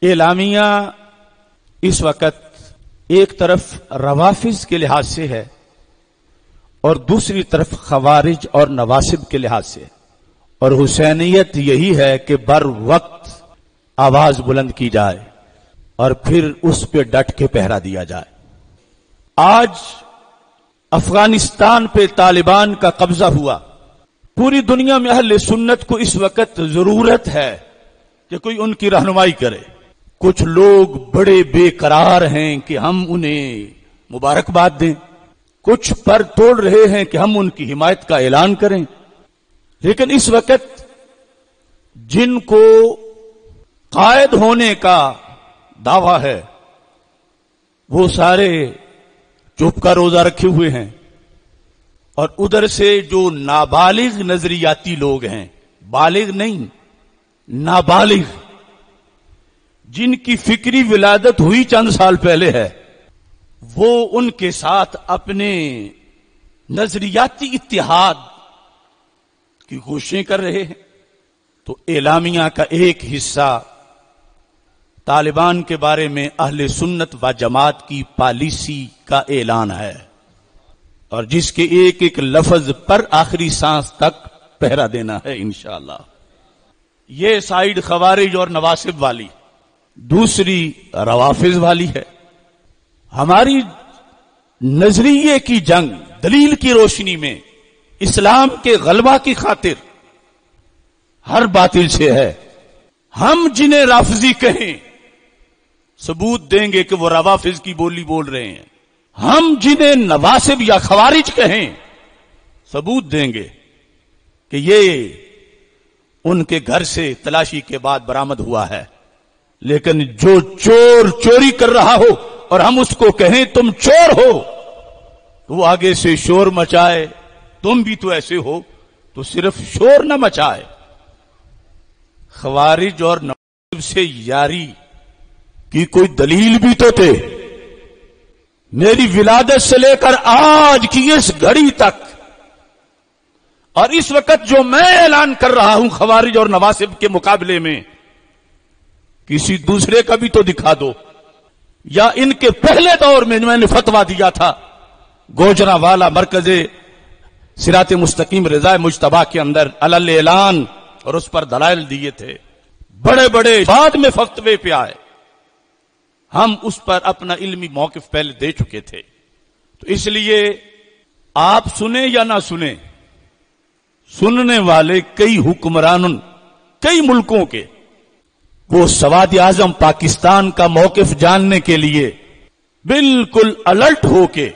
اعلامیہ اس وقت ایک طرف روافض کے لحاظ سے ہے اور دوسری طرف خوارج اور نواسب کے لحاظ سے، اور حسینیت یہی ہے کہ بر وقت آواز بلند کی جائے اور پھر اس پہ ڈٹ کے پہرا دیا جائے۔ آج افغانستان پہ طالبان کا قبضہ ہوا، پوری دنیا میں اہل سنت کو اس وقت ضرورت ہے کہ کوئی ان کی رہنمائی کرے۔ کچھ لوگ بڑے بے قرار ہیں کہ ہم انہیں مبارکباد دیں، کچھ پر توڑ رہے ہیں کہ ہم ان کی حمایت کا اعلان کریں، لیکن اس وقت جن کو قائد ہونے کا دعویٰ ہے وہ سارے چپ کا روزہ رکھے ہوئے ہیں، اور ادھر سے جو نابالغ نظریاتی لوگ ہیں، بالغ نہیں نابالغ، جن کی فکری ولادت ہوئی چند سال پہلے ہے، وہ ان کے ساتھ اپنے نظریاتی اتحاد کی کوششیں کر رہے ہیں۔ تو اعلامیہ کا ایک حصہ طالبان کے بارے میں اہل سنت و جماعت کی پالیسی کا اعلان ہے، اور جس کے ایک ایک لفظ پر آخری سانس تک پہرا دینا ہے انشاءاللہ۔ یہ سائیڈ خوارج اور نواسب والی، دوسری روافض والی ہے۔ ہماری نظریے کی جنگ دلیل کی روشنی میں اسلام کے غلبہ کی خاطر ہر باطل سے ہے۔ ہم جنہیں رافضی کہیں ثبوت دیں گے کہ وہ روافض کی بولی بول رہے ہیں، ہم جنہیں نواسب یا خوارج کہیں ثبوت دیں گے کہ یہ ان کے گھر سے تلاشی کے بعد برآمد ہوا ہے۔ لیکن جو چور چوری کر رہا ہو اور ہم اس کو کہیں تم چور ہو، تو وہ آگے سے شور مچائے تم بھی تو ایسے ہو، تو صرف شور نہ مچائے۔ خوارج اور نواسب سے یاری کی کوئی دلیل بھی تو تھے۔ میری ولادت سے لے کر آج کی اس گھڑی تک، اور اس وقت جو میں اعلان کر رہا ہوں خوارج اور نواسب کے مقابلے میں، کسی دوسرے کا بھی تو دکھا دو۔ یا ان کے پہلے دور میں نے فتویٰ دیا تھا گوجرانوالا مرکز صراط مستقیم رضا مجتبیٰ کے اندر علل اعلان، اور اس پر دلائل دیے تھے، بڑے بڑے بعد میں فتوے پہ آئے، ہم اس پر اپنا علمی موقف پہلے دے چکے تھے۔ تو اس لیے آپ سنیں یا نہ سنیں، سننے والے کئی حکمران کئی ملکوں کے، وہ سواد اعظم پاکستان کا موقف جاننے کے لیے بالکل الرٹ ہو کے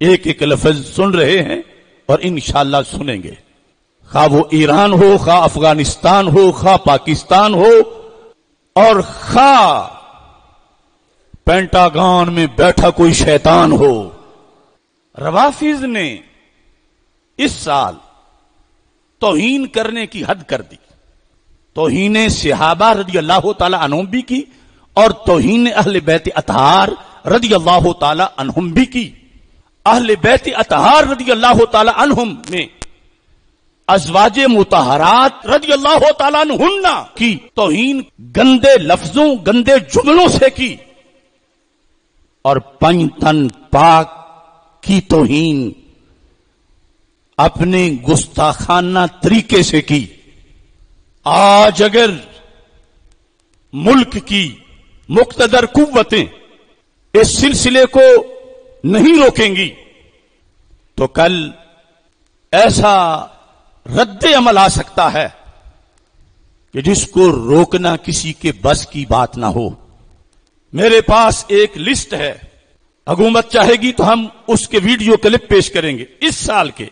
ایک ایک لفظ سن رہے ہیں، اور انشاءاللہ سنیں گے، خواہ وہ ایران ہو، خواہ افغانستان ہو، خواہ پاکستان ہو، اور خواہ پینٹاگون میں بیٹھا کوئی شیطان ہو۔ روافض نے اس سال توہین کرنے کی حد کر دی، توہین صحابہ رضی اللہ تعالی عنہم بھی کی، اور توہین اہل بیت اطہار رضی اللہ تعالی عنہم بھی کی۔ اہل بیت اطہار رضی اللہ تعالی عنہم میں ازواج مطہرات رضی اللہ تعالی عنہن کی توہین گندے لفظوں گندے جملوں سے کی، اور پنجتن پاک کی توہین اپنے گستاخانہ طریقے سے کی۔ آج اگر ملک کی مقتدر قوتیں اس سلسلے کو نہیں روکیں گی تو کل ایسا رد عمل آ سکتا ہے کہ جس کو روکنا کسی کے بس کی بات نہ ہو۔ میرے پاس ایک لسٹ ہے، حکومت چاہے گی تو ہم اس کے ویڈیو کلپ پیش کریں گے۔ اس سال کے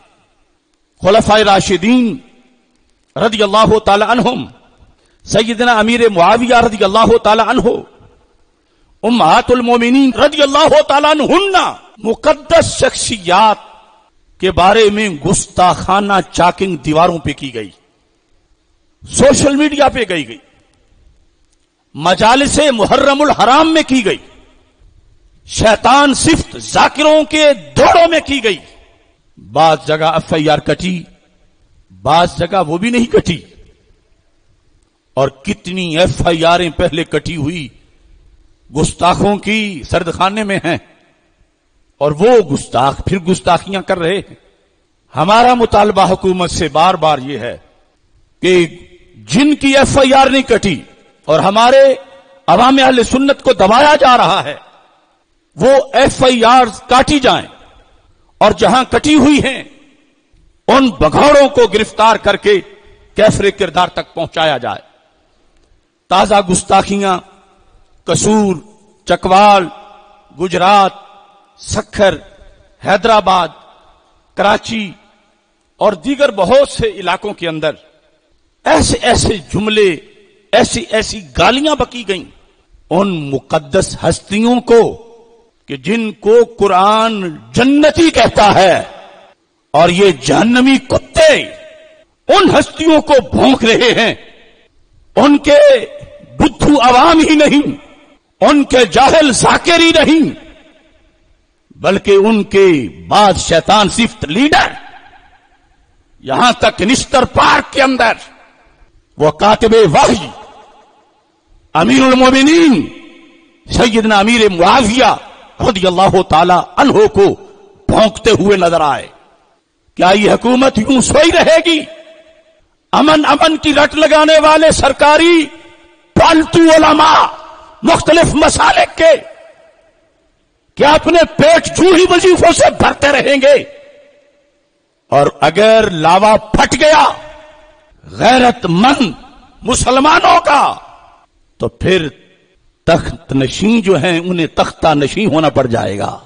خلفائے راشدین رضی اللہ تعالی عنہم، سیدنا امیر معاویہ رضی اللہ تعالی عنہ، امہات المومنین رضی اللہ تعالی عنہن، مقدس شخصیات کے بارے میں گستاخانہ چاکنگ دیواروں پہ کی گئی، سوشل میڈیا پہ گئی، مجالس محرم الحرام میں کی گئی، شیطان صفت ذاکروں کے دوڑوں میں کی گئی۔ بعض جگہ ایف آئی آر کٹی، بعض جگہ وہ بھی نہیں کٹی، اور کتنی FIRیں پہلے کٹی ہوئی گستاخوں کی سرد خانے میں ہیں، اور وہ گستاخ پھر گستاخیاں کر رہے ہیں۔ ہمارا مطالبہ حکومت سے بار بار یہ ہے کہ جن کی FIR نہیں کٹی اور ہمارے عوام اہل سنت کو دبایا جا رہا ہے، وہ FIR کاٹی جائیں، اور جہاں کٹی ہوئی ہیں ان بگھوڑوں کو گرفتار کر کے کیفر کردار تک پہنچایا جائے۔ تازہ گستاخیاں قصور، چکوال، گجرات، سکھر، حیدرآباد، کراچی اور دیگر بہت سے علاقوں کے اندر ایسے ایسے جملے، ایسی ایسی گالیاں بکی گئیں ان مقدس ہستیوں کو کہ جن کو قرآن جنتی کہتا ہے، اور یہ جہنمی کتے ان ہستیوں کو بھونک رہے ہیں۔ ان کے بدھو عوام ہی نہیں، ان کے جاہل ذاکر ہی نہیں، بلکہ ان کے بعد شیطان صفت لیڈر، یہاں تک نشتر پارک کے اندر وہ کاتب وحی امیر المومنین سیدنا امیر معاویہ رضی اللہ تعالی عنہ کو بھونکتے ہوئے نظر آئے۔ کیا یہ حکومت یوں سوئی رہے گی؟ امن کی رٹ لگانے والے سرکاری پالتو علماء مختلف مسالک کے کیا اپنے پیٹ جوہی وظیفوں سے بھرتے رہیں گے؟ اور اگر لاوا پھٹ گیا غیرت مند مسلمانوں کا تو پھر تخت نشین جو ہیں انہیں تختہ نشین ہونا پڑ جائے گا۔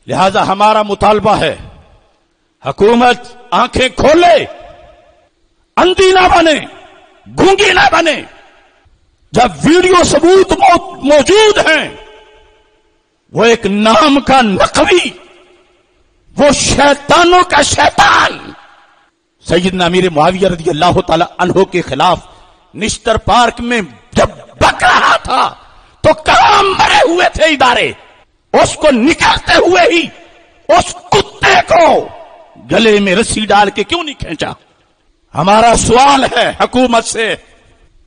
لہذا ہمارا مطالبہ ہے حکومت آنکھیں کھولے، اندھی نہ بنے، گونگی نہ بنے۔ جب ویڈیو ثبوت موجود ہیں، وہ ایک نام کا نقوی، وہ شیطانوں کا شیطان سیدنا امیر معاویہ رضی اللہ تعالی عنہ کے خلاف نشتر پارک میں جب بک رہا تھا تو کہاں مرے ہوئے تھے ادارے؟ اس کو نکالتے ہوئے ہی اس کتے کو گلے میں رسی ڈال کے کیوں نہیں کھینچا؟ ہمارا سوال ہے حکومت سے،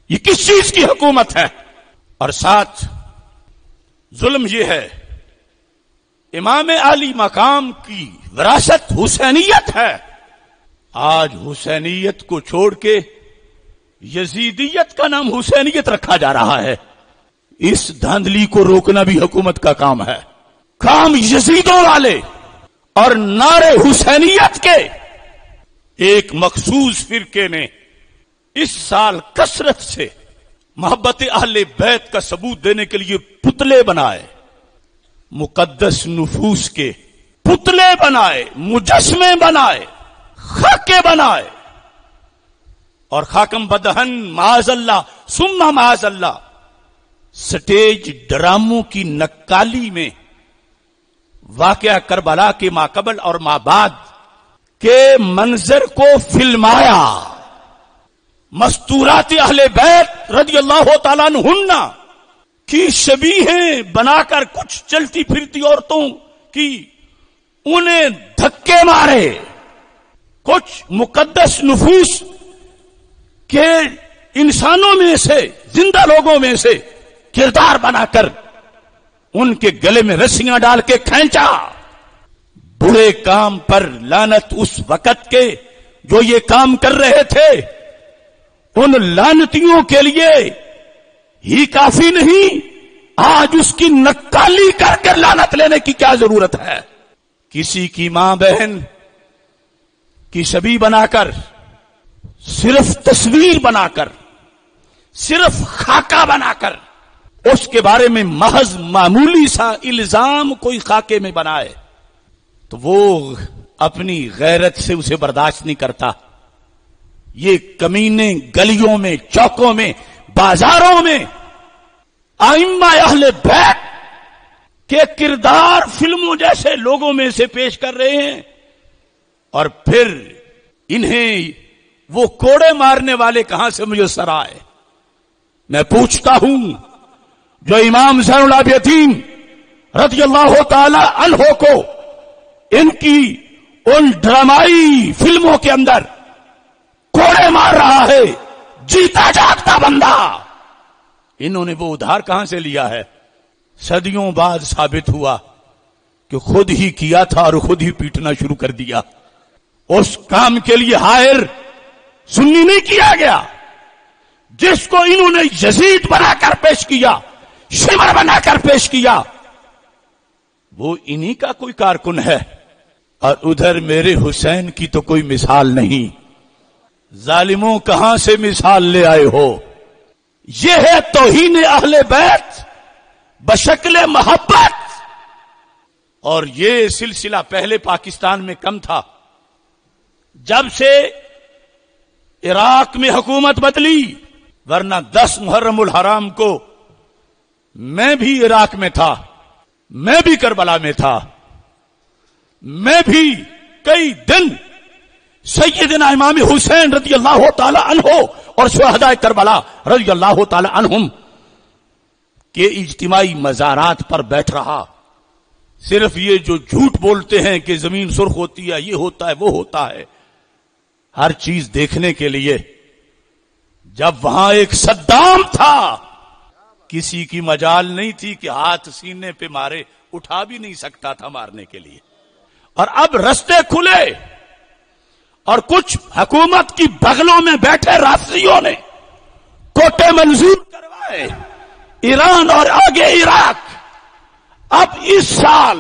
یہ کس چیز کی حکومت ہے؟ اور ساتھ ظلم یہ ہے، امام علی مقام کی وراثت حسینیت ہے، آج حسینیت کو چھوڑ کے یزیدیت کا نام حسینیت رکھا جا رہا ہے۔ اس دھاندلی کو روکنا بھی حکومت کا کام ہے۔ کام یزیدوں والے اور نعرے حسینیت کے ایک مخصوص فرقے نے اس سال کثرت سے محبت اہل بیت کا ثبوت دینے کے لیے پتلے بنائے، مقدس نفوس کے پتلے بنائے، مجسمے بنائے، خاکے بنائے، اور خاکم بدہن معاذ اللہ ثم معاذ اللہ سٹیج ڈراموں کی نکالی میں واقعہ کربلا کے ما قبل اور ما بعد کے منظر کو فلمایا۔ مستورات اہل بیت رضی اللہ تعالیٰ عنہن کی شبیہیں بنا کر کچھ چلتی پھرتی عورتوں کی انہیں دھکے مارے، کچھ مقدس نفوس کے انسانوں میں سے، زندہ لوگوں میں سے کردار بنا کر ان کے گلے میں رسیاں ڈال کے کھینچا۔ برے کام پر لعنت اس وقت کے جو یہ کام کر رہے تھے، ان لعنتیوں کے لیے ہی کافی نہیں، آج اس کی نکالی کر کے لعنت لینے کی کیا ضرورت ہے؟ کسی کی ماں بہن کی شبیہ بنا کر، صرف تصویر بنا کر، صرف خاکہ بنا کر، اس کے بارے میں محض معمولی سا الزام کوئی خاکے میں بنائے تو وہ اپنی غیرت سے اسے برداشت نہیں کرتا۔ یہ کمینے گلیوں میں، چوکوں میں، بازاروں میں ائمہ اہل بیت کے کردار فلموں جیسے لوگوں میں سے پیش کر رہے ہیں، اور پھر انہیں وہ کوڑے مارنے والے کہاں سے میسر آئے؟ میں پوچھتا ہوں، جو امام زین العابدین رضی اللہ تعالی عنہ کو ان کی ان ڈرامائی فلموں کے اندر کوڑے مار رہا ہے، جیتا جاگتا بندہ. انہوں نے وہ ادھار کہاں سے لیا ہے؟ صدیوں بعد ثابت ہوا کہ خود ہی کیا تھا اور خود ہی پیٹنا شروع کر دیا. اس کام کے لیے ہائر سنی نہیں کیا گیا. جس کو انہوں نے یزید بنا کر پیش کیا، شمر بنا کر پیش کیا، وہ انہی کا کوئی کارکن ہے. اور ادھر میرے حسین کی تو کوئی مثال نہیں. ظالموں کہاں سے مثال لے آئے ہو؟ یہ ہے توہین اہل بیت بشکل محبت. اور یہ سلسلہ پہلے پاکستان میں کم تھا. جب سے عراق میں حکومت بدلی، ورنہ 10 محرم الحرام کو میں بھی عراق میں تھا، میں بھی کربلا میں تھا، میں بھی کئی دن سیدنا امام حسین رضی اللہ تعالی عنہ اور شہداء کربلا رضی اللہ تعالی عنہم کے اجتماعی مزارات پر بیٹھ رہا. صرف یہ جو جھوٹ بولتے ہیں کہ زمین سرخ ہوتی ہے، یہ ہوتا ہے، وہ ہوتا ہے، ہر چیز دیکھنے کے لیے. جب وہاں ایک صدام تھا، کسی کی مجال نہیں تھی کہ ہاتھ سینے پہ مارے، اٹھا بھی نہیں سکتا تھا مارنے کے لیے. اور اب رستے کھلے اور کچھ حکومت کی بغلوں میں بیٹھے رافضیوں نے کوٹے منظور کروائے، ایران اور آگے عراق. اب اس سال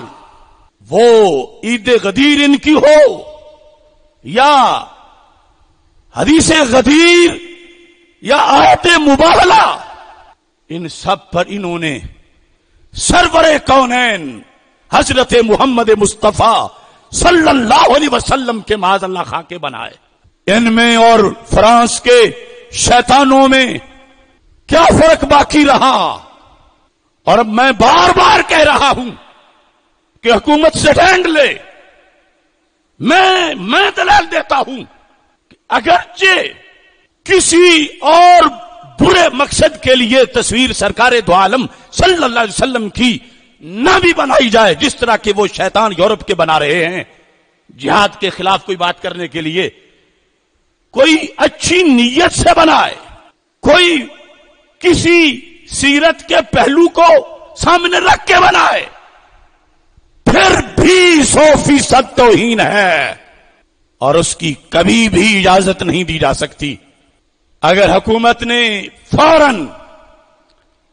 وہ عید غدیر ان کی ہو یا حدیث غدیر یا آیت مباہلہ، ان سب پر انہوں نے سرور کونین حضرت محمد مصطفیٰ صلی اللہ علیہ وسلم کے معاذ اللہ خاکے بنائے. ان میں اور فرانس کے شیطانوں میں کیا فرق باقی رہا؟ اور اب میں بار بار کہہ رہا ہوں کہ حکومت سے سٹینڈ لے. میں دلائل دیتا ہوں کہ اگرچہ کسی اور برے مقصد کے لیے تصویر سرکار دو عالم صلی اللہ علیہ وسلم کی نہ بھی بنائی جائے، جس طرح کے وہ شیطان یورپ کے بنا رہے ہیں جہاد کے خلاف کوئی بات کرنے کے لیے، کوئی اچھی نیت سے بنائے، کوئی کسی سیرت کے پہلو کو سامنے رکھ کے بنائے، پھر بھی 100% توہین ہے اور اس کی کبھی بھی اجازت نہیں دی جا سکتی. اگر حکومت نے فوراً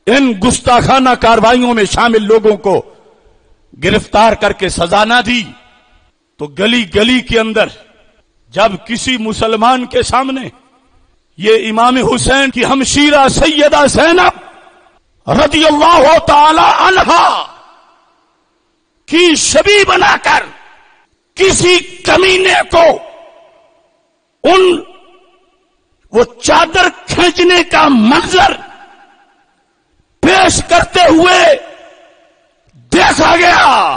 ان گستاخانہ کارروائیوں میں شامل لوگوں کو گرفتار کر کے سزا نہ دی تو گلی گلی کے اندر جب کسی مسلمان کے سامنے یہ امام حسین کی ہمشیرہ سیدہ زینب رضی اللہ تعالی عنہا کی شبیہ بنا کر کسی کمینے کو وہ چادر کھینچنے کا منظر پیش کرتے ہوئے دیکھا گیا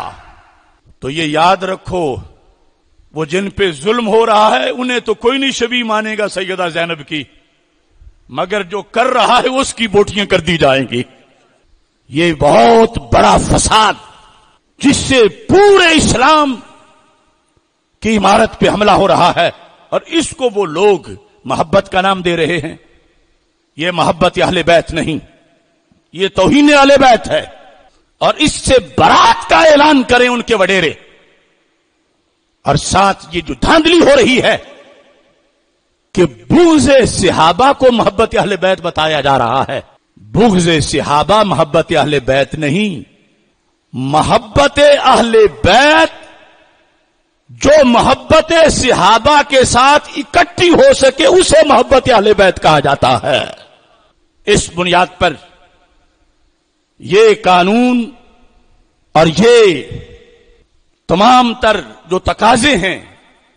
تو یہ یاد رکھو، وہ جن پہ ظلم ہو رہا ہے انہیں تو کوئی نہیں شبیہ مانے گا سیدہ زینب کی، مگر جو کر رہا ہے اس کی بوٹیاں کر دی جائیں گی. یہ بہت بڑا فساد جس سے پورے اسلام کی عمارت پہ حملہ ہو رہا ہے، اور اس کو وہ لوگ محبت کا نام دے رہے ہیں. یہ محبت اہل بیت نہیں، یہ توہین اہل بیت ہے. اور اس سے برات کا اعلان کریں ان کے وڈیرے. اور ساتھ یہ جو دھاندلی ہو رہی ہے کہ بغض صحابہ کو محبت اہل بیت بتایا جا رہا ہے. بغض صحابہ محبت اہل بیت نہیں. محبت اہل بیت جو محبت صحابہ کے ساتھ اکٹھی ہو سکے اسے محبت اہل بیت کہا جاتا ہے. اس بنیاد پر یہ قانون اور یہ تمام تر جو تقاضے ہیں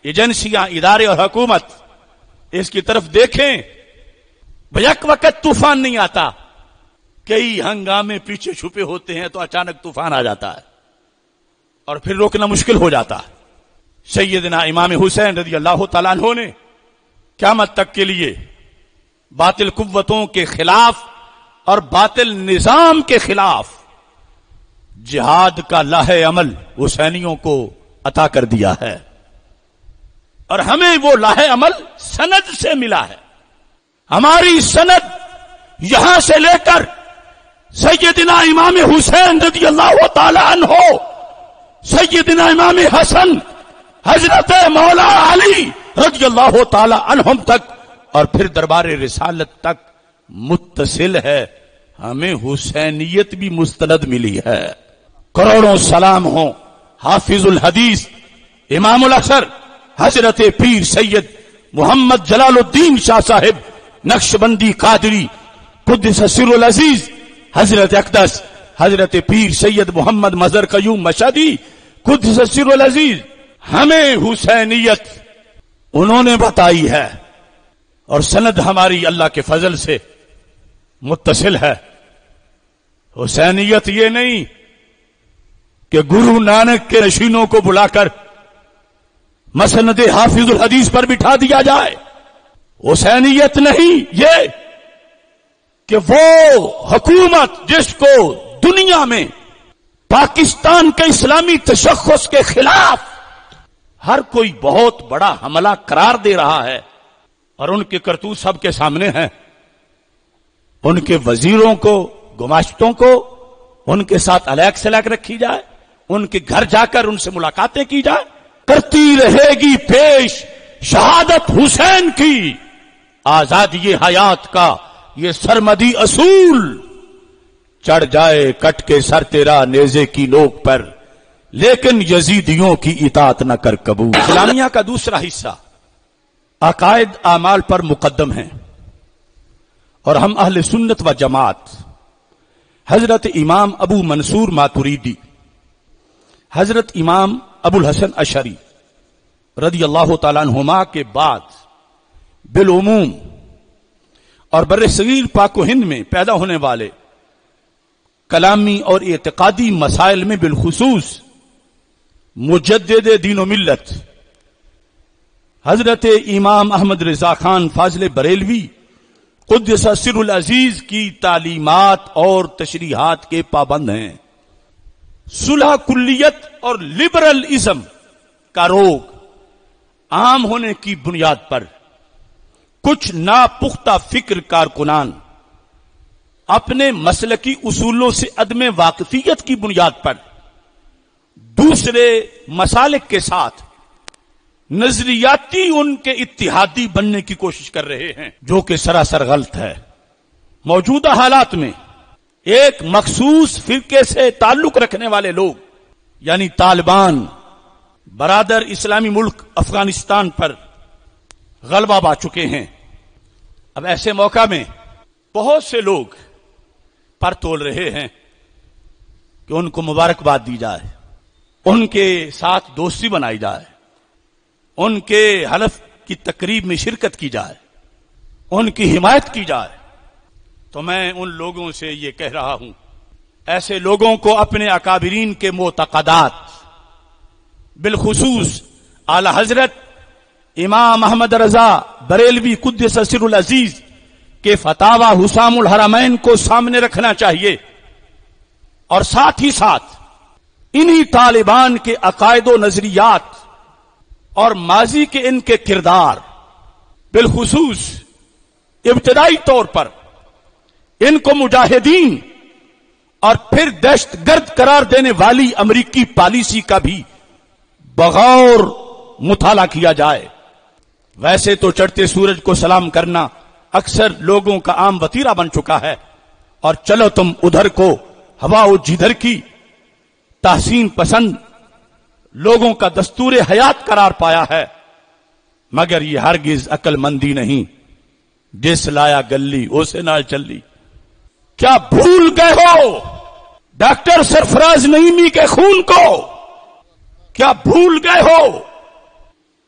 ایجنسیاں، ادارے اور حکومت اس کی طرف دیکھیں. بیک وقت طوفان نہیں آتا، کئی ہنگامے پیچھے چھپے ہوتے ہیں تو اچانک طوفان آ جاتا ہے اور پھر روکنا مشکل ہو جاتا ہے. سیدنا امام حسین رضی اللہ تعالیٰ عنہ نے قیامت تک کے لیے باطل قوتوں کے خلاف اور باطل نظام کے خلاف جہاد کا لاہ عمل حسینیوں کو عطا کر دیا ہے، اور ہمیں وہ لاہ عمل سند سے ملا ہے. ہماری سند یہاں سے لے کر سیدنا امام حسین رضی اللہ تعالی عنہ، سیدنا امام حسن، حضرت مولا علی رضی اللہ تعالی عنہم تک، اور پھر دربار رسالت تک متصل ہے. ہمیں حسینیت بھی مستند ملی ہے. کروڑوں سلام ہوں حافظ الحدیث امام الاثر حضرت پیر سید محمد جلال الدین شاہ صاحب نقشبندی قادری قدس سر العزیز، حضرت اقدس حضرت پیر سید محمد مظہر قیوم مشہدی قدس سر العزیز. ہمیں حسینیت انہوں نے بتائی ہے، اور سند ہماری اللہ کے فضل سے متصل ہے. حسینیت یہ نہیں کہ گرو نانک کے نشینوں کو بلا کر مسند حافظ الحدیث پر بٹھا دیا جائے. حسینیت نہیں یہ کہ وہ حکومت جس کو دنیا میں پاکستان کے اسلامی تشخص کے خلاف ہر کوئی بہت بڑا حملہ قرار دے رہا ہے، اور ان کے کرتوت سب کے سامنے ہیں. ان کے وزیروں کو، گماشتوں کو ان کے ساتھ علیق سلیق رکھی جائے، ان کے گھر جا کر ان سے ملاقاتیں کی جائے. کرتی رہے گی پیش شہادت حسین کی، آزادی حیات کا یہ سرمدی اصول. چڑھ جائے کٹ کے سر تیرا نیزے کی نوک پر، لیکن یزیدیوں کی اطاعت نہ کر قبول. اسلامیہ کا دوسرا حصہ عقائد اعمال پر مقدم ہیں، اور ہم اہل سنت و جماعت حضرت امام ابو منصور ماتریدی، حضرت امام ابو الحسن اشعری رضی اللہ تعالیٰ عنہما کے بعد بالعموم اور بر صغیر پاک و ہند میں پیدا ہونے والے کلامی اور اعتقادی مسائل میں بالخصوص مجدد دین و ملت حضرت امام احمد رضا خان فاضل بریلوی قدس سر العزیز کی تعلیمات اور تشریحات کے پابند ہیں. صلح کلیت اور لبرل ازم کا روگ عام ہونے کی بنیاد پر کچھ ناپختہ فکر کارکنان اپنے مسلکی اصولوں سے عدم واقفیت کی بنیاد پر دوسرے مسالک کے ساتھ نظریاتی ان کے اتحادی بننے کی کوشش کر رہے ہیں، جو کہ سراسر غلط ہے. موجودہ حالات میں ایک مخصوص فرقے سے تعلق رکھنے والے لوگ یعنی طالبان برادر اسلامی ملک افغانستان پر غلبہ پا چکے ہیں. اب ایسے موقع میں بہت سے لوگ پر تول رہے ہیں کہ ان کو مبارکباد دی جائے، ان کے ساتھ دوستی بنائی جائے، ان کے حلف کی تقریب میں شرکت کی جائے، ان کی حمایت کی جائے. تو میں ان لوگوں سے یہ کہہ رہا ہوں، ایسے لوگوں کو اپنے اکابرین کے معتقدات بالخصوص اعلی حضرت امام احمد رضا بریلوی قدس سر العزیز کے فتاوی حسام الحرمین کو سامنے رکھنا چاہیے، اور ساتھ ہی ساتھ انہی طالبان کے عقائد و نظریات اور ماضی کے ان کے کردار، بالخصوص ابتدائی طور پر ان کو مجاہدین اور پھر دہشت گرد قرار دینے والی امریکی پالیسی کا بھی بغور مطالعہ کیا جائے. ویسے تو چڑھتے سورج کو سلام کرنا اکثر لوگوں کا عام وتیرہ بن چکا ہے، اور چلو تم ادھر کو ہوا و جدھر کی تحسین پسند لوگوں کا دستور حیات قرار پایا ہے، مگر یہ ہرگز عقل مندی نہیں. جس لایا گلی اسے نال چلی. کیا بھول گئے ہو ڈاکٹر سرفراز نعیمی کے خون کو؟ کیا بھول گئے ہو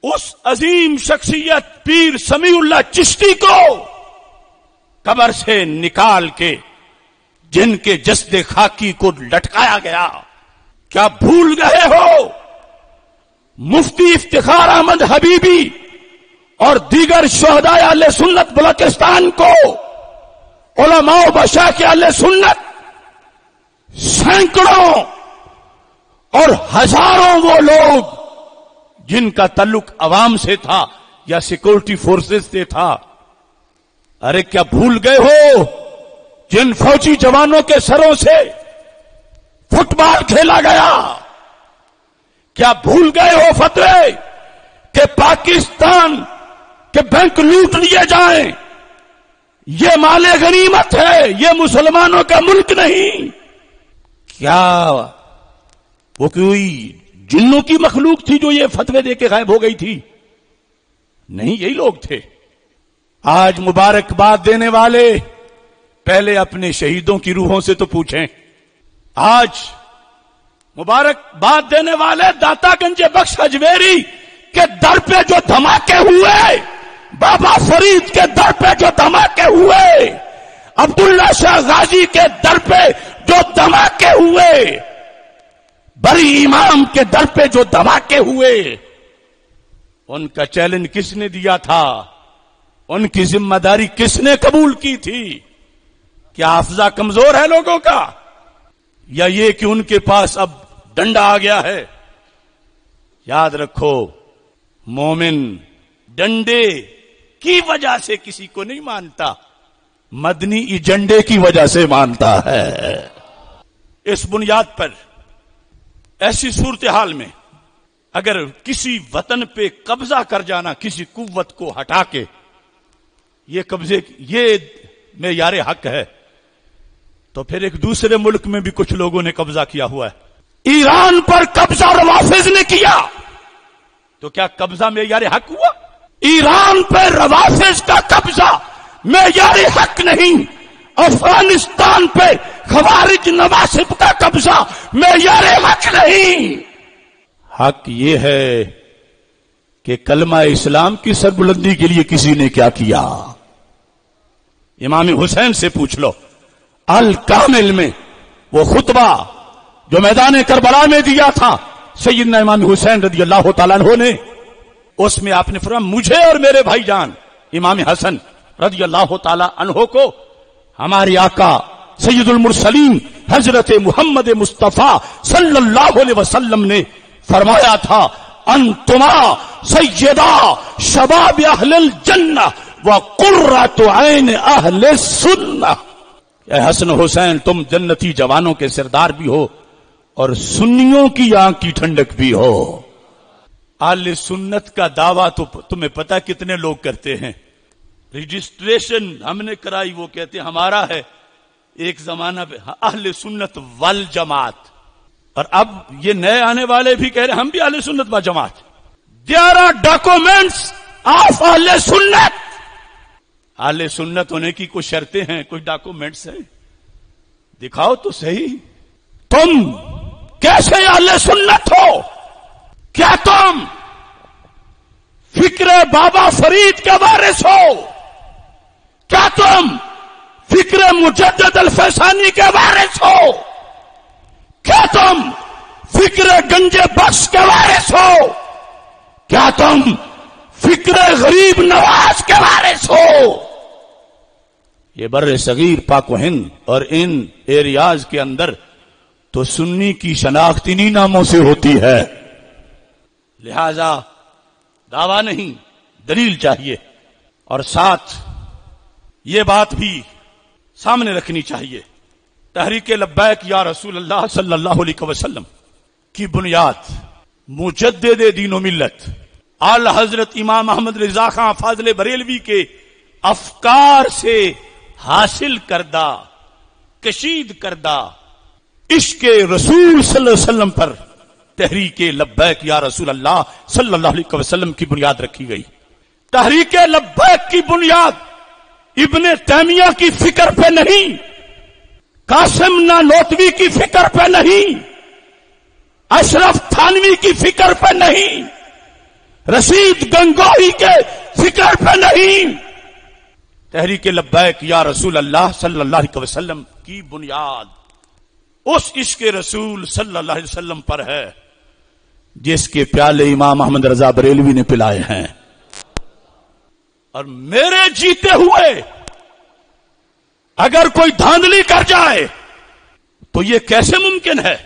اس عظیم شخصیت پیر سمیع اللہ چشتی کو قبر سے نکال کے جن کے جسد خاکی کو لٹکایا گیا؟ کیا بھول گئے ہو مفتی افتخار احمد حبیبی اور دیگر شہداء اہل سنت بلوچستان کو، علماء و مشائخ اہل سنت، سینکڑوں اور ہزاروں وہ لوگ جن کا تعلق عوام سے تھا یا سیکورٹی فورسز سے تھا، ارے کیا بھول گئے ہو جن فوجی جوانوں کے سروں سے فٹ بال کھیلا گیا؟ کیا بھول گئے ہو فتوے کہ پاکستان کے بینک لوٹ لیے جائیں؟ یہ مال غنیمت ہے، یہ مسلمانوں کا ملک نہیں۔ کیا وہ کوئی جنوں کی مخلوق تھی جو یہ فتوے دے کے غائب ہو گئی تھی؟ نہیں، یہی لوگ تھے۔ آج مبارکباد دینے والے پہلے اپنے شہیدوں کی روحوں سے تو پوچھیں۔ آج مبارکباد دینے والے داتا گنج بخش اجمیری کے در پہ جو دھماکے ہوئے، بابا فرید کے در پہ جو دھماکے ہوئے، عبداللہ شاہ غازی کے در پہ جو دھماکے ہوئے، بری امام کے در پہ جو دھماکے ہوئے، ان کا چیلنج کس نے دیا تھا؟ ان کی ذمہ داری کس نے قبول کی تھی؟ کیا حافظہ کمزور ہے لوگوں کا، یا یہ کہ ان کے پاس اب ڈنڈا آ گیا ہے؟ یاد رکھو، مومن ڈنڈے کی وجہ سے کسی کو نہیں مانتا، مدنی ایجنڈے کی وجہ سے مانتا ہے۔ اس بنیاد پر ایسی صورتحال میں اگر کسی وطن پہ قبضہ کر جانا، کسی قوت کو ہٹا کے، یہ قبضے یہ معیار حق ہے، تو پھر ایک دوسرے ملک میں بھی کچھ لوگوں نے قبضہ کیا ہوا ہے۔ ایران پر قبضہ روافض نے کیا، تو کیا قبضہ معیار حق ہوا؟ ایران پر روافض کا قبضہ معیار حق نہیں، افغانستان پہ خوارج نواسب کا قبضہ معیار حق نہیں۔ حق یہ ہے کہ کلمہ اسلام کی سربلندی کے لیے کسی نے کیا کیا۔ امام حسین سے پوچھ لو، الکامل میں وہ خطبہ جو میدان کربلا میں دیا تھا سیدنا امام حسین رضی اللہ تعالیٰ عنہ نے، اس میں آپ نے فرمایا مجھے اور میرے بھائی جان امام حسن رضی اللہ تعالیٰ عنہ کو ہمارے آقا سید المرسلین حضرت محمد مصطفیٰ صلی اللہ علیہ وسلم نے فرمایا تھا، انتما سیدہ شباب اہل الجنہ وقرۃ عین اہل السنہ۔ اے حسن حسین، تم جنتی جوانوں کے سردار بھی ہو اور سنیوں کی آنکھ کی ٹھنڈک بھی ہو۔ اہل سنت کا دعویٰ تو تمہیں پتہ کتنے لوگ کرتے ہیں، رجسٹریشن ہم نے کرائی، وہ کہتے ہیں ہمارا ہے، ایک زمانہ پہ اہل سنت والجماعت، اور اب یہ نئے آنے والے بھی کہہ رہے ہیں ہم بھی اہل سنت والجماعت۔ دیر آر ڈاکومنٹس آف اہل سنت۔ اہل سنت ہونے کی کچھ شرطیں ہیں، کچھ ڈاکومنٹس ہیں، دکھاؤ تو صحیح۔ تم کیسے اہل سنت ہو؟ کیا تم فکر بابا فرید کے وارث ہو؟ کیا تم فکر مجدد الفیسانی کے وارث ہو؟ کیا تم فکر گنج بخش کے وارث ہو؟ کیا تم فکر غریب نواز کے وارث ہو؟ یہ بر صغیر پاک و ہند اور ان ایریاز کے اندر تو سنی کی شناخت انہی ناموں سے ہوتی ہے، لہذا دعویٰ نہیں، دلیل چاہیے، اور ساتھ یہ بات بھی سامنے رکھنی چاہیے، تحریک لبیک یا رسول اللہ صلی اللہ علیہ وسلم کی بنیاد مجدد دین و ملت اعلی حضرت امام احمد رضا خان فاضل بریلوی کے افکار سے حاصل کردہ، کشید کردہ عشق رسول صلی اللہ علیہ وسلم پر تحریک لبیک یا رسول اللہ صلی اللہ علیہ وسلم کی بنیاد رکھی گئی۔ تحریک لبیک کی بنیاد ابن تیمیہ کی فکر پہ نہیں، قاسم نانوتوی کی فکر پہ نہیں، اشرف تھانوی کی فکر پہ نہیں، رشید گنگوہی کے فکر پہ نہیں، تحریک لبیک یا رسول اللہ صلی اللہ علیہ وسلم کی بنیاد اس عشق رسول صلی اللہ علیہ وسلم پر ہے جس کے پیالے امام احمد رضا بریلوی نے پلائے ہیں۔ اور میرے جیتے ہوئے اگر کوئی دھاندلی کر جائے تو یہ کیسے ممکن ہے؟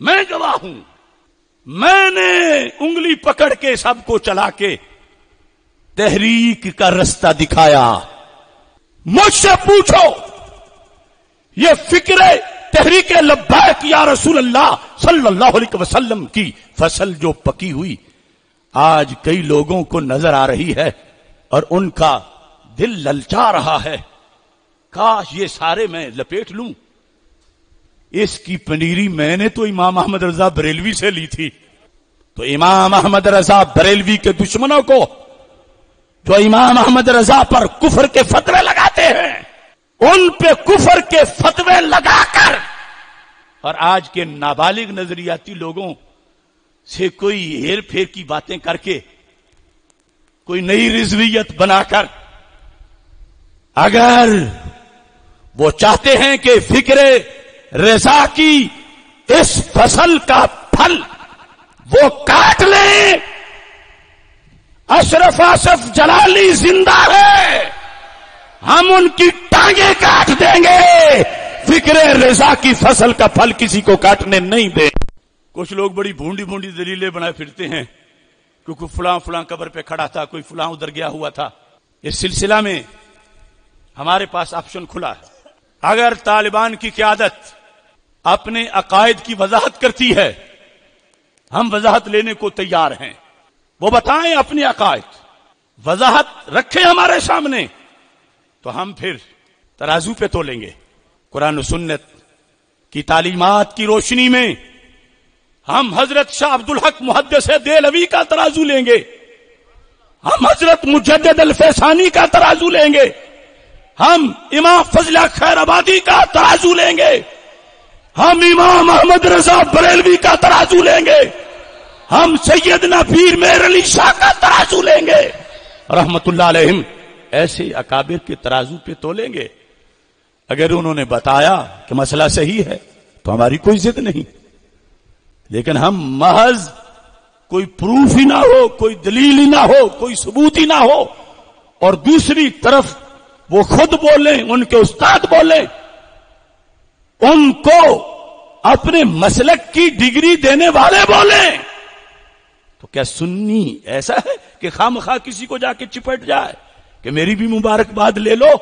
میں گواہ ہوں، میں نے انگلی پکڑ کے سب کو چلا کے تحریک کا رستہ دکھایا، مجھ سے پوچھو یہ فکر تحریک لبیک یا رسول اللہ صلی اللہ علیہ وسلم کی فصل جو پکی ہوئی آج کئی لوگوں کو نظر آ رہی ہے اور ان کا دل للچا رہا ہے، کاش یہ سارے میں لپیٹ لوں۔ اس کی پنیری میں نے تو امام احمد رضا بریلوی سے لی تھی، تو امام احمد رضا بریلوی کے دشمنوں کو جو امام احمد رضا پر کفر کے فتوے لگاتے ہیں، ان پہ کفر کے فتوے لگا کر اور آج کے نابالغ نظریاتی لوگوں سے کوئی ہیر پھیر کی باتیں کر کے کوئی نئی رضویت بنا کر اگر وہ چاہتے ہیں کہ فکر رضا کی اس فصل کا پھل وہ کاٹ لیں، اشرف آصف جلالی زندہ ہے، ہم ان کی ٹانگیں کاٹ دیں گے، فکر رضا کی فصل کا پھل کسی کو کاٹنے نہیں دیں۔ کچھ لوگ بڑی بھونڈی بھونڈی دلیلیں بنائے پھرتے ہیں کیونکہ فلاں فلاں قبر پہ کھڑا تھا، کوئی فلاں ادھر گیا ہوا تھا۔ اس سلسلہ میں ہمارے پاس آپشن کھلا ہے، اگر طالبان کی قیادت اپنے عقائد کی وضاحت کرتی ہے ہم وضاحت لینے کو تیار ہیں، وہ بتائیں اپنے عقائد، وضاحت رکھیں ہمارے سامنے، تو ہم پھر ترازو پہ تولیں گے۔ قرآن و سنت کی تعلیمات کی روشنی میں ہم حضرت شاہ عبدالحق محدث دہلوی کا ترازو لیں گے، ہم حضرت مجدد الفیسانی کا ترازو لیں گے، ہم امام فضل خیر آبادی کا ترازو لیں گے، ہم امام احمد رضا بریلوی کا ترازو لیں گے، ہم سیدنا پیر مہر علی شاہ کا ترازو لیں گے، رحمت اللہ علیہم ایسے اکابر کے ترازو پہ تولیں گے۔ اگر انہوں نے بتایا کہ مسئلہ صحیح ہے تو ہماری کوئی ضد نہیں، لیکن ہم محض کوئی پروف ہی نہ ہو، کوئی دلیل ہی نہ ہو، کوئی ثبوت ہی نہ ہو، اور دوسری طرف وہ خود بولیں، ان کے استاد بولیں، ان کو اپنے مسلک کی ڈگری دینے والے بولیں، تو کیا سنی ایسا ہے کہ خامخواہ کسی کو جا کے چپٹ جائے کہ میری بھی مبارکباد لے لو؟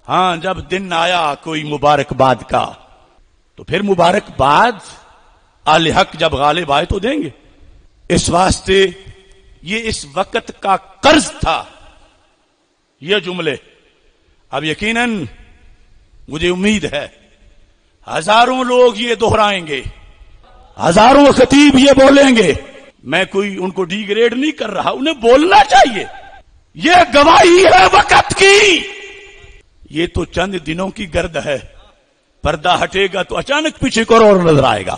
ہاں، جب دن آیا کوئی مبارکباد کا تو پھر مبارکباد اہل حق جب غالب آئے تو دیں گے۔ اس واسطے یہ اس وقت کا قرض تھا، یہ جملے اب یقیناً مجھے امید ہے ہزاروں لوگ یہ دہرائیں گے، ہزاروں خطیب یہ بولیں گے۔ میں کوئی ان کو ڈی گریڈ نہیں کر رہا، انہیں بولنا چاہیے، یہ گواہی ہے وقت کی۔ یہ تو چند دنوں کی گرد ہے، پردہ ہٹے گا تو اچانک پیچھے کو اور نظر آئے گا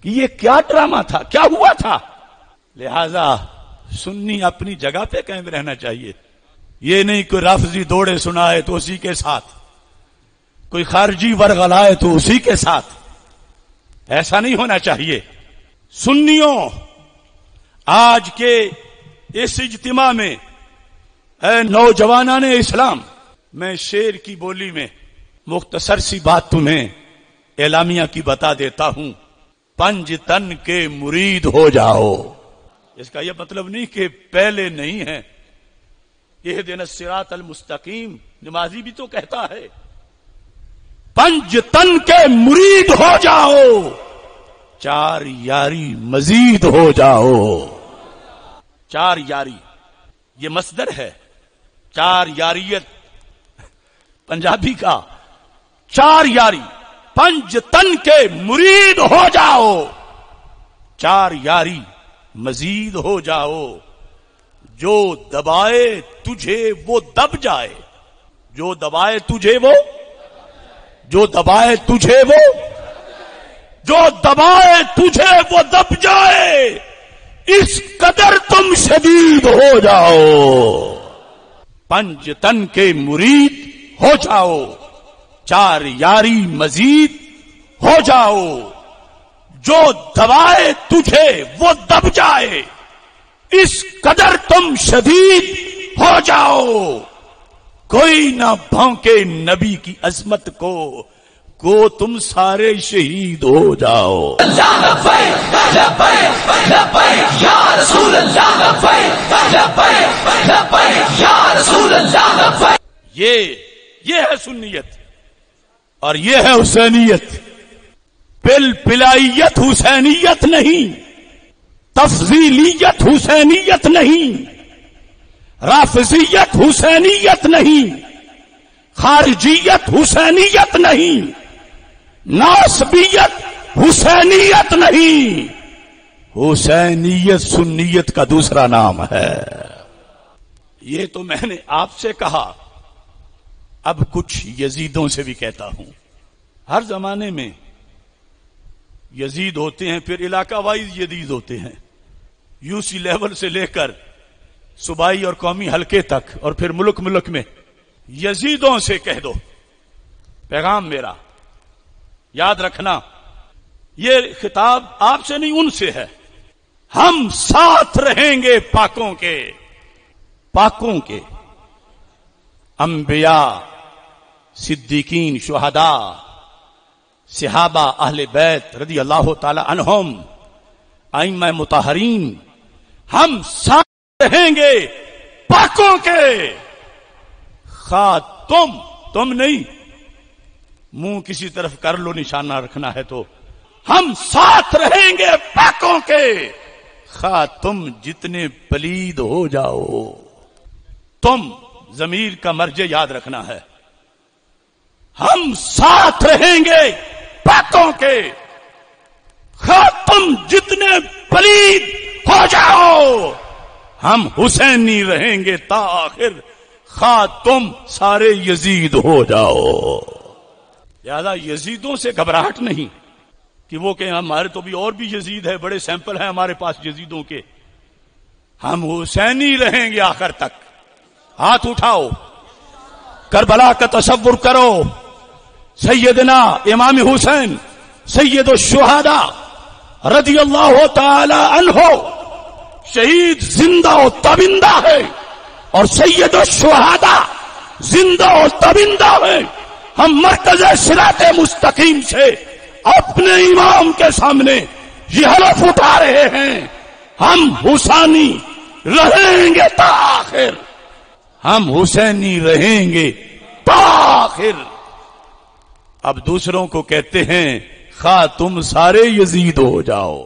کہ یہ کیا ڈرامہ تھا، کیا ہوا تھا۔ لہذا سنی اپنی جگہ پہ قائم رہنا چاہیے، یہ نہیں کوئی رافضی دوڑے سنائے تو اسی کے ساتھ، کوئی خارجی ورغلائے تو اسی کے ساتھ، ایسا نہیں ہونا چاہیے۔ سنیوں، آج کے اس اجتماع میں اے نوجوانان اسلام، میں شعر کی بولی میں مختصر سی بات تمہیں اعلامیہ کی بتا دیتا ہوں۔ پنج تن کے مرید ہو جاؤ، اس کا یہ مطلب نہیں کہ پہلے نہیں ہے، اہدنا الصراط المستقیم نمازی بھی تو کہتا ہے پنج تن کے مرید ہو جاؤ، چار یاری مزید ہو جاؤ۔ چار یاری یہ مصدر ہے، چار یاریت پنجابی کا، چار یاری، پنج تن کے مرید ہو جاؤ، چار یاری مزید ہو جاؤ، جو دبائے تجھے وہ دب جائے، جو دبائے تجھے وہ، جو دبائے تجھے وہ، جو دبائے تجھے وہ دب جائے، اس قدر تم شدید ہو جاؤ۔ پنج تن کے مرید ہو جاؤ، چار یاری مزید ہو جاؤ، جو دبائے تجھے وہ دب جائے، اس قدر تم شدید ہو جاؤ۔ کوئی نہ بھونکے نبی کی عظمت کو تم سارے شہید ہو جاؤ۔ یہ ہے سنیت اور یہ ہے حسینیت. پلائیت حسینیت نہیں، تفضیلیت حسینیت نہیں، رافضیت حسینیت نہیں، خارجیت حسینیت نہیں، ناصبیت حسینیت نہیں. حسینیت سنیت کا دوسرا نام ہے. یہ تو میں نے آپ سے کہا، اب کچھ یزیدوں سے بھی کہتا ہوں. ہر زمانے میں یزید ہوتے ہیں، پھر علاقہ وائز یزید ہوتے ہیں، یو سی لیول سے لے کر صوبائی اور قومی حلقے تک، اور پھر ملک میں. یزیدوں سے کہہ دو، پیغام میرا یاد رکھنا، یہ خطاب آپ سے نہیں ان سے ہے. ہم ساتھ رہیں گے پاکوں کے، انبیاء، صدیقین، شہداء، صحابہ، اہل بیت رضی اللہ تعالی عنہم، ائمہ مطہرین. ہم ساتھ رہیں گے پاکوں کے. تم نہیں، منہ کسی طرف کر لو، نشانہ رکھنا ہے تو. ہم ساتھ رہیں گے پاکوں کے، تم جتنے پلید ہو جاؤ. تم ضمیر کا مرجع یاد رکھنا ہے. ہم ساتھ رہیں گے پاکوں کے، تم جتنے پلید ہو جاؤ. ہم حسینی رہیں گے تا آخر، تم سارے یزید ہو جاؤ. لہذا یزیدوں سے گھبراہٹ نہیں کہ وہ کہ ہمارے تو بھی اور بھی یزید ہے، بڑے سیمپل ہیں ہمارے پاس یزیدوں کے. ہم حسینی رہیں گے آخر تک. ہاتھ اٹھاؤ، کربلا کا تصور کرو. سیدنا امام حسین سید الشہداء رضی اللہ تعالی عنہ شہید زندہ و تابندہ ہے، اور سید الشہداء زندہ و تابندہ ہے. ہم مرکز صراط مستقیم سے اپنے امام کے سامنے یہ حلف اٹھا رہے ہیں، ہم حسینی رہیں گے تا آخر. ہم حسینی رہیں گے تا آخر. اب دوسروں کو کہتے ہیں تم سارے یزید ہو جاؤ.